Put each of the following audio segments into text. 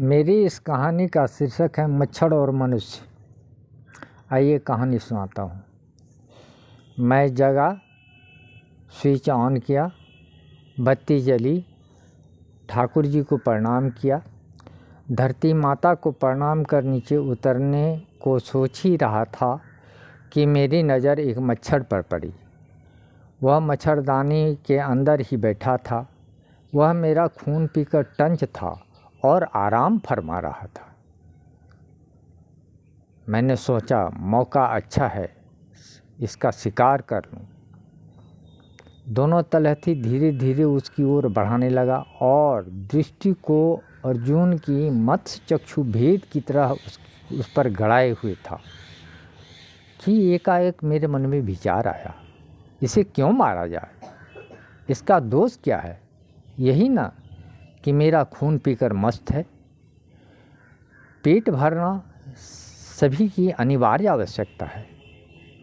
मेरी इस कहानी का शीर्षक है मच्छर और मनुष्य। आइए कहानी सुनाता हूँ। मैं जगा, स्विच ऑन किया, बत्ती जली, ठाकुर जी को प्रणाम किया, धरती माता को प्रणाम कर नीचे उतरने को सोच ही रहा था कि मेरी नज़र एक मच्छर पर पड़ी। वह मच्छरदानी के अंदर ही बैठा था। वह मेरा खून पीकर टंच था और आराम फरमा रहा था। मैंने सोचा मौका अच्छा है, इसका शिकार कर लूं। दोनों तलहथी धीरे धीरे उसकी ओर बढ़ाने लगा और दृष्टि को अर्जुन की मत्स्य चक्षु भेद की तरह उस पर गड़ाए हुए था कि एकाएक मेरे मन में विचार आया, इसे क्यों मारा जाए? इसका दोष क्या है? यही ना कि मेरा खून पीकर मस्त है। पेट भरना सभी की अनिवार्य आवश्यकता है।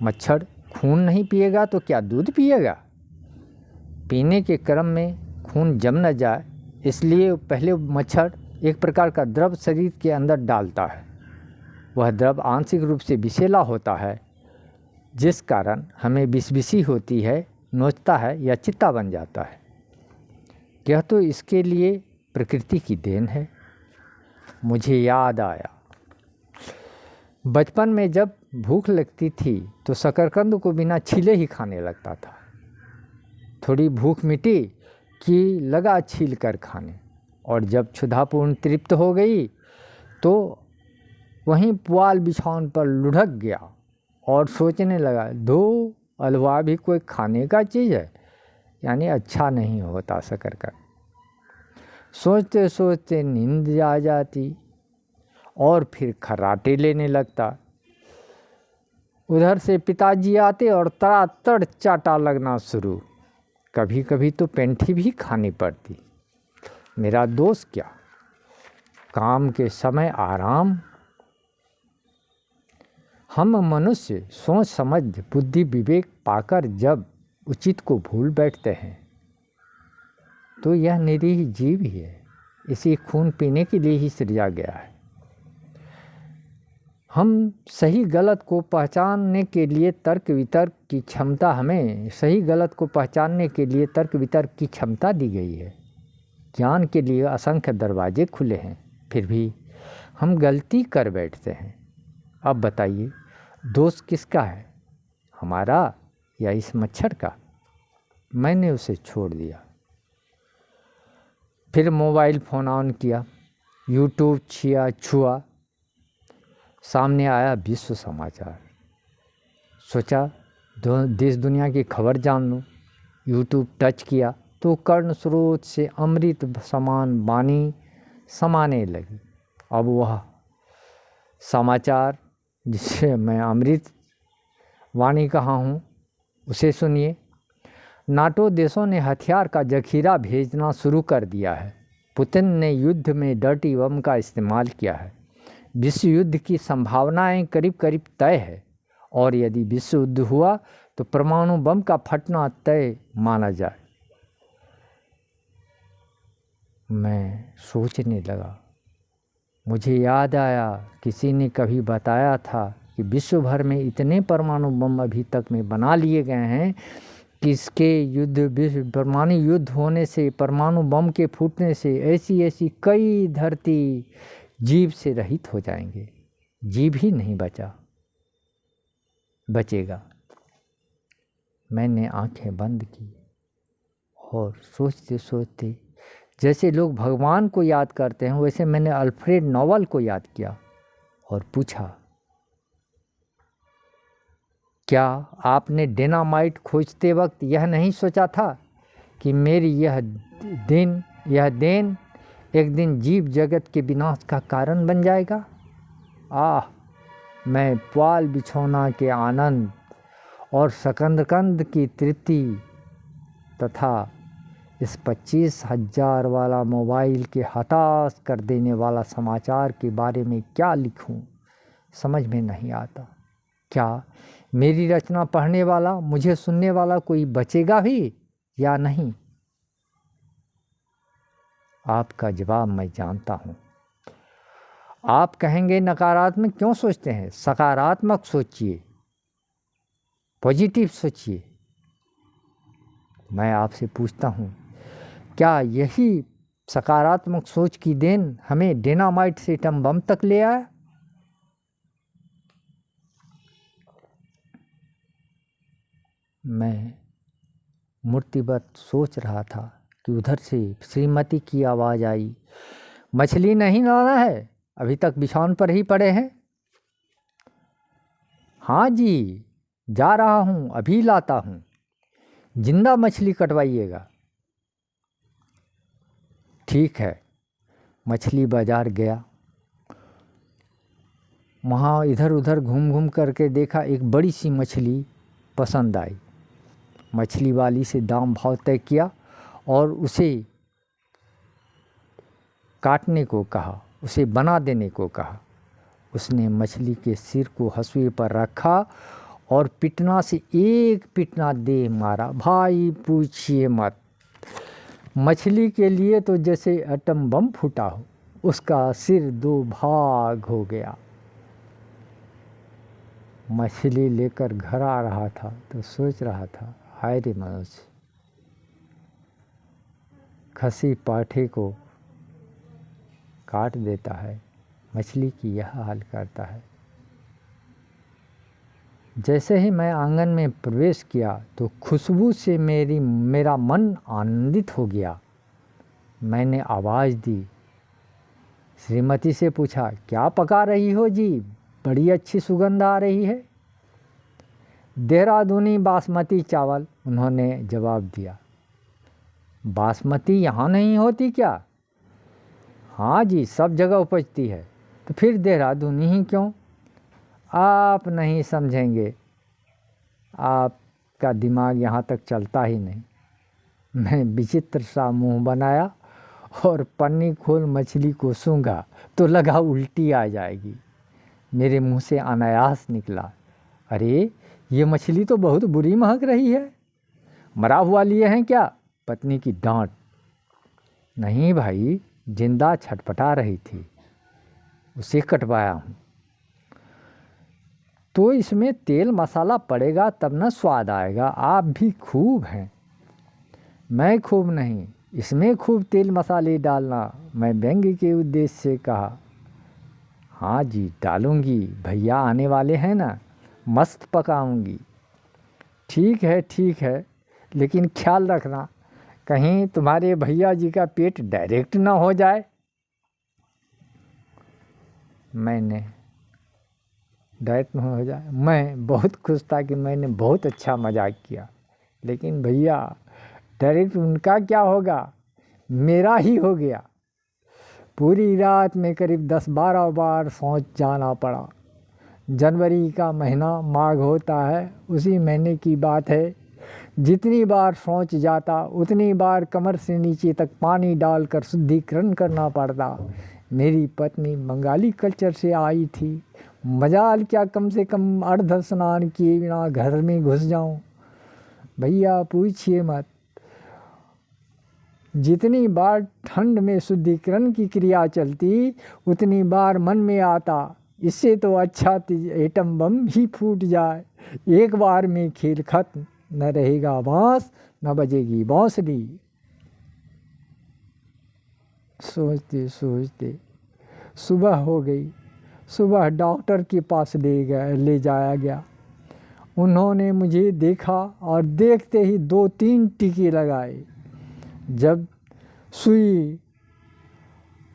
मच्छर खून नहीं पिएगा तो क्या दूध पिएगा? पीने के क्रम में खून जम न जाए, इसलिए पहले मच्छर एक प्रकार का द्रव शरीर के अंदर डालता है। वह द्रव आंशिक रूप से विषैला होता है, जिस कारण हमें विषविषी होती है, नोचता है या चित्ता बन जाता है। यह तो इसके लिए प्रकृति की देन है। मुझे याद आया, बचपन में जब भूख लगती थी तो शकरकंद को बिना छीले ही खाने लगता था। थोड़ी भूख मिटी कि लगा छील कर खाने, और जब क्षुधापूर्ण तृप्त हो गई तो वहीं पुआल बिछावन पर लुढ़क गया और सोचने लगा, दो हलवा भी कोई खाने का चीज़ है, यानी अच्छा नहीं होता शकरकंद। सोचते सोचते नींद आ जाती और फिर खर्राटे लेने लगता। उधर से पिताजी आते और तड़ातड़ चाटा लगना शुरू। कभी कभी तो पेंठी भी खानी पड़ती। मेरा दोष क्या? काम के समय आराम। हम मनुष्य सोच समझ बुद्धि विवेक पाकर जब उचित को भूल बैठते हैं तो यह निरीह जीव ही है। इसी खून पीने के लिए ही सृजा गया है। हम सही गलत को पहचानने के लिए तर्क वितर्क की क्षमता हमें सही गलत को पहचानने के लिए तर्क वितर्क की क्षमता दी गई है। ज्ञान के लिए असंख्य दरवाजे खुले हैं, फिर भी हम गलती कर बैठते हैं। अब बताइए, दोष किसका है, हमारा या इस मच्छर का? मैंने उसे छोड़ दिया। फिर मोबाइल फ़ोन ऑन किया, यूट्यूब छुआ। सामने आया विश्व समाचार। सोचा देश दुनिया की खबर जान लूँ। यूट्यूब टच किया तो कर्ण स्रोत से अमृत समान वाणी समाने लगी। अब वह समाचार जिसे मैं अमृत वाणी कहा हूँ, उसे सुनिए। नाटो देशों ने हथियार का जखीरा भेजना शुरू कर दिया है। पुतिन ने युद्ध में डर्टी बम का इस्तेमाल किया है। विश्व युद्ध की संभावनाएं करीब करीब तय है, और यदि विश्व युद्ध हुआ तो परमाणु बम का फटना तय माना जाए। मैं सोचने लगा। मुझे याद आया, किसी ने कभी बताया था कि विश्व भर में इतने परमाणु बम अभी तक में बना लिए गए हैं कि इसके परमाणु युद्ध होने से, परमाणु बम के फूटने से ऐसी कई धरती जीव से रहित हो जाएंगे। जीव ही नहीं बचेगा। मैंने आंखें बंद की और सोचते सोचते, जैसे लोग भगवान को याद करते हैं, वैसे मैंने अल्फ्रेड नोबेल को याद किया और पूछा, क्या आपने डिनामाइट खोजते वक्त यह नहीं सोचा था कि मेरी यह देन एक दिन जीव जगत के विनाश का कारण बन जाएगा? मैं पुआल बिछौना के आनंद और शकरकंद की तृप्ति तथा इस 25,000 वाला मोबाइल के हताश कर देने वाला समाचार के बारे में क्या लिखूं, समझ में नहीं आता। क्या मेरी रचना पढ़ने वाला, मुझे सुनने वाला कोई बचेगा भी या नहीं? आपका जवाब मैं जानता हूँ। आप कहेंगे नकारात्मक क्यों सोचते हैं, सकारात्मक सोचिए, पॉजिटिव सोचिए। मैं आपसे पूछता हूँ, क्या यही सकारात्मक सोच की देन हमें डिनामाइट से एटम बम तक ले आया? मैं मूर्तिवत सोच रहा था कि उधर से श्रीमती की आवाज़ आई, मछली नहीं लाना है, अभी तक बिछावन पर ही पड़े हैं। हाँ जी, जा रहा हूँ, अभी लाता हूँ, जिंदा मछली कटवाइएगा। ठीक है। मछली बाज़ार गया, वहाँ इधर उधर घूम घूम करके देखा, एक बड़ी सी मछली पसंद आई। मछली वाली से दाम भाव तय किया और उसे काटने को कहा, उसे बना देने को कहा। उसने मछली के सिर को हंसुए पर रखा और पिटना से एक पिटना दे मारा। भाई पूछिए मत, मछली के लिए तो जैसे एटम बम फूटा हो, उसका सिर दो भाग हो गया। मछली लेकर घर आ रहा था तो सोच रहा था, हाय रे मनुष्य, खसी पाठे को काट देता है, मछली की यह हाल करता है। जैसे ही मैं आंगन में प्रवेश किया तो खुशबू से मेरा मन आनंदित हो गया। मैंने आवाज़ दी, श्रीमती से पूछा, क्या पका रही हो जी, बड़ी अच्छी सुगंध आ रही है। देहरादूनी बासमती चावल, उन्होंने जवाब दिया। बासमती यहाँ नहीं होती क्या? हाँ जी, सब जगह उपजती है। तो फिर देहरादूनी ही क्यों? आप नहीं समझेंगे, आपका दिमाग यहाँ तक चलता ही नहीं। मैं विचित्र सा मुंह बनाया और पन्नी खोल मछली को सूंघा तो लगा उल्टी आ जाएगी। मेरे मुंह से अनायास निकला, अरे ये मछली तो बहुत बुरी महक रही है, मरा हुआ लिए हैं क्या? पत्नी की डांट। नहीं भाई, जिंदा छटपटा रही थी, उसे कटवाया हूँ। तो इसमें तेल मसाला पड़ेगा तब ना स्वाद आएगा। आप भी खूब हैं। मैं खूब नहीं, इसमें खूब तेल मसाले डालना, मैं व्यंग्य के उद्देश्य से कहा। हाँ जी डालूंगी, भैया आने वाले हैं ना, मस्त पकाऊंगी। ठीक है, लेकिन ख्याल रखना कहीं तुम्हारे भैया जी का पेट डायरेक्ट ना हो जाए। मैंने डायरेक्ट ना हो जाए। मैं बहुत खुश था कि मैंने बहुत अच्छा मजाक किया, लेकिन भैया डायरेक्ट उनका क्या होगा, मेरा ही हो गया। पूरी रात में करीब 10-12 बार शौच जाना पड़ा। जनवरी का महीना माघ होता है, उसी महीने की बात है। जितनी बार शौच जाता उतनी बार कमर से नीचे तक पानी डालकर शुद्धिकरण करना पड़ता। मेरी पत्नी बंगाली कल्चर से आई थी। मजाल क्या, कम से कम अर्ध स्नान किए बिना घर में घुस जाऊं। भैया पूछिए मत, जितनी बार ठंड में शुद्धिकरण की क्रिया चलती उतनी बार मन में आता, इससे तो अच्छा एटम बम ही फूट जाए, एक बार में खेल खत्म, न रहेगा बांस न बजेगी बांसुरी। सोचते सोचते सुबह हो गई। सुबह डॉक्टर के पास ले जाया गया। उन्होंने मुझे देखा और देखते ही 2-3 टीके लगाए। जब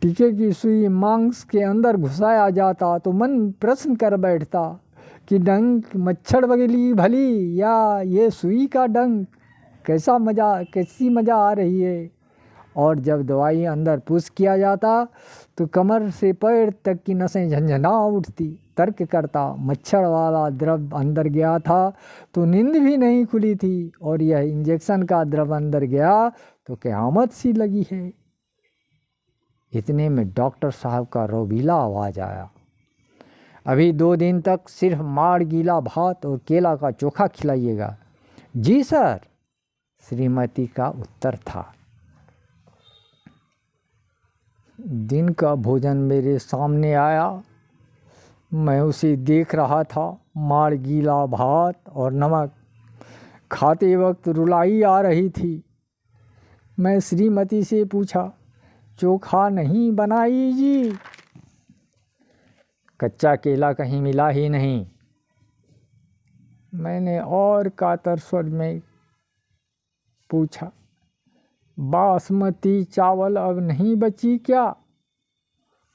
टीके की सुई मांस के अंदर घुसाया जाता तो मन प्रश्न कर बैठता कि डंक मच्छर बगली भली या ये सुई का डंक, कैसी मज़ा आ रही है। और जब दवाई अंदर पुश किया जाता तो कमर से पैर तक की नसें झंझना उठती। तर्क करता, मच्छर वाला द्रव अंदर गया था तो नींद भी नहीं खुली थी, और यह इंजेक्शन का द्रव अंदर गया तो क़यामत सी लगी है। इतने में डॉक्टर साहब का रोबीला आवाज़ आया, अभी 2 दिन तक सिर्फ माड़ गीला भात और केला का चोखा खिलाइएगा। जी सर, श्रीमती का उत्तर था। दिन का भोजन मेरे सामने आया। मैं उसे देख रहा था। माड़ गीला भात और नमक खाते वक्त रुलाई आ रही थी। मैं श्रीमती से पूछा, चोखा नहीं बनाई जी? कच्चा केला कहीं मिला ही नहीं। मैंने और कातर स्वर में पूछा, बासमती चावल अब नहीं बची क्या?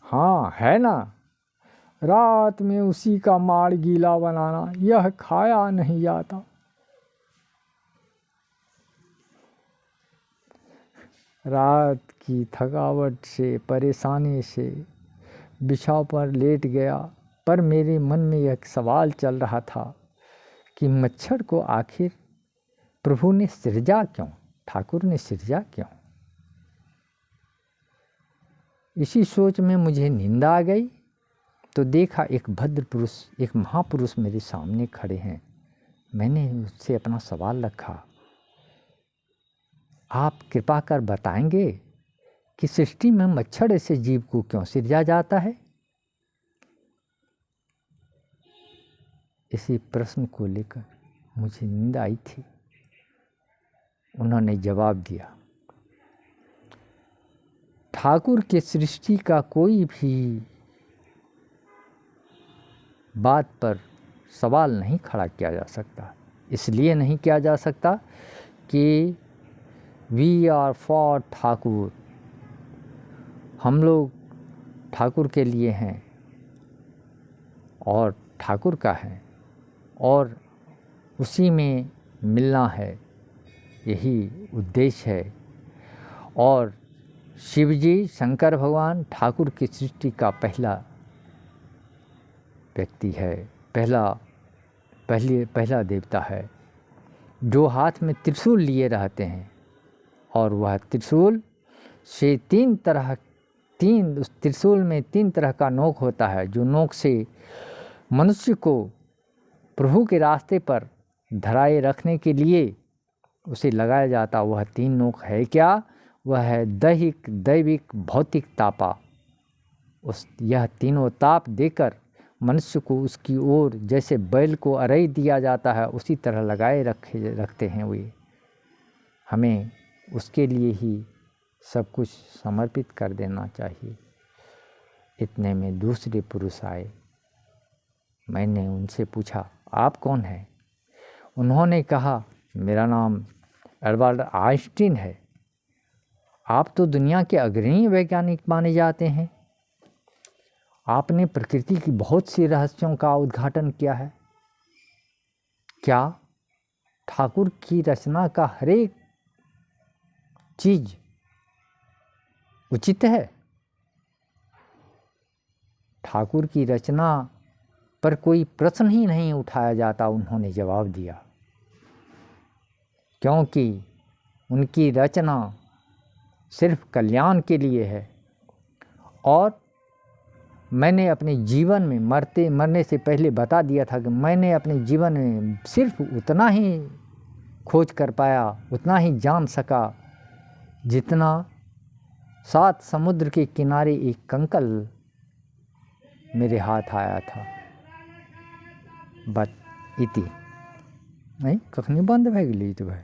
हाँ है ना, रात में उसी का माड़ गीला बनाना, यह खाया नहीं जाता। रात की थकावट से, परेशानी से बिछाव पर लेट गया, पर मेरे मन में एक सवाल चल रहा था कि मच्छर को आखिर प्रभु ने सृजा क्यों, ठाकुर ने सृजा क्यों? इसी सोच में मुझे नींद आ गई तो देखा एक भद्र पुरुष, एक महापुरुष मेरे सामने खड़े हैं। मैंने उससे अपना सवाल रखा, आप कृपा कर बताएंगे कि सृष्टि में मच्छर ऐसे जीव को क्यों सृजा जाता है? इसी प्रश्न को लेकर मुझे नींद आई थी। उन्होंने जवाब दिया, ठाकुर के सृष्टि का कोई भी बात पर सवाल नहीं खड़ा किया जा सकता। इसलिए नहीं किया जा सकता कि वी आर फॉर ठाकुर, हम लोग ठाकुर के लिए हैं और ठाकुर का है और उसी में मिलना है, यही उद्देश्य है। और शिवजी, शंकर भगवान ठाकुर की सृष्टि का पहला व्यक्ति है, पहला देवता है, जो हाथ में त्रिशूल लिए रहते हैं। और वह त्रिशूल से उस त्रिशूल में 3 तरह का नोक होता है, जो नोक से मनुष्य को प्रभु के रास्ते पर धराए रखने के लिए उसे लगाया जाता। वह 3 नोक है क्या? वह है दैहिक, दैविक, भौतिक तापा। यह तीनों ताप देकर मनुष्य को उसकी ओर, जैसे बैल को अरई दिया जाता है, उसी तरह लगाए रखते हैं। वे हमें उसके लिए ही सब कुछ समर्पित कर देना चाहिए। इतने में दूसरे पुरुष आए। मैंने उनसे पूछा, आप कौन हैं? उन्होंने कहा, मेरा नाम एल्बर्ट आइंस्टीन है। आप तो दुनिया के अग्रणी वैज्ञानिक माने जाते हैं। आपने प्रकृति की बहुत सी रहस्यों का उद्घाटन किया है। क्या ठाकुर की रचना का हर एक चीज उचित है? ठाकुर की रचना पर कोई प्रश्न ही नहीं उठाया जाता, उन्होंने जवाब दिया, क्योंकि उनकी रचना सिर्फ कल्याण के लिए है। और मैंने अपने जीवन में मरने से पहले बता दिया था कि मैंने अपने जीवन में सिर्फ उतना ही खोज कर पाया, उतना ही जान सका, जितना 7 समुद्र के किनारे एक कंकल मेरे हाथ आया था। बस इति नहीं, कखनी बंद भए गेली तो भाई।